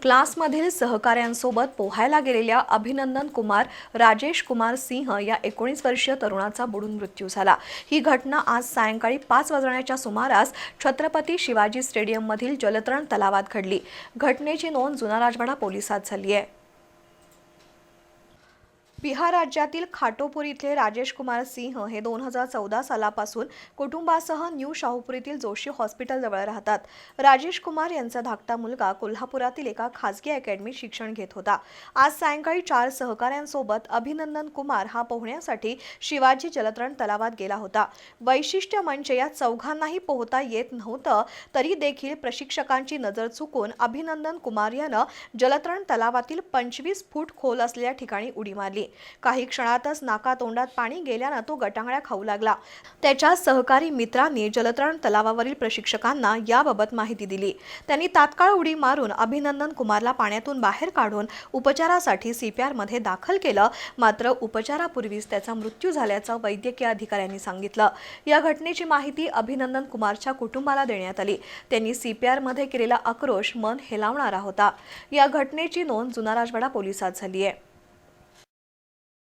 क्लासमधील सहकाऱ्यांसोबत पोहायला गेलेल्या अभिनंदन कुमार राजेश कुमार सिंह या 19 वर्षीय तरुणाचा बुडून मृत्यू झाला। ही घटना आज सायंकाळी 5 वाजण्याच्या सुमारास छत्रपती शिवाजी स्टेडियममधील जलतरण तलावात घडली। घटनेची नोंद जुना राजवाडा पोलिसात झाली आहे। बिहार राज्यातील खाटोपूर इथले राजेश कुमार सिंह हे 2014 सालापासून कुटुंबासह न्यू शाहूपुरीतील जोशी हॉस्पिटल जवळ राहतात। राजेश कुमार यांचा धाकटा मुलगा कोल्हापुरातील एका खासगी अकॅडमीत शिक्षण घेत होता। आज सायंकाळी 4 सहकाऱ्यांसोबत अभिनंदन कुमार हा पोहण्यासाठी शिवाजी जलतरण तलावात गेला होता। वैशिष्ट्य म्हणजे या चौघांनाही पोहता येत नव्हतं, तरी देखील प्रशिक्षकांची नजर चुकून अभिनंदन कुमार यानं जलतरण तलावातील 25 फूट खोल असलेल्या ठिकाणी उडी मारली। काही क्षणातच नाकातोंडात पाणी गेल्यानं तो गटांगळ्या खाऊ लागला। त्याच्या सहकारी मित्रांनी जलतरण तलावावरील प्रशिक्षकांना याबाबत माहिती दिली। त्यांनी तात्काळ उडी मारून अभिनंदन कुमारला पाण्यातून बाहेर काढून उपचारासाठी CPR मध्ये दाखल केलं, मात्र उपचारापूर्वीच त्याचा मृत्यू झाल्याचं वैद्यकीय अधिकाऱ्यांनी सांगितलं। या घटनेची माहिती अभिनंदन कुमारच्या कुटुंबाला देण्यात आली। त्यांनी CPR मध्ये केलेला आक्रोश मन हेलावणारा होता। या घटनेची नोंद जुना राजवाडा पोलिसात झाली आहे।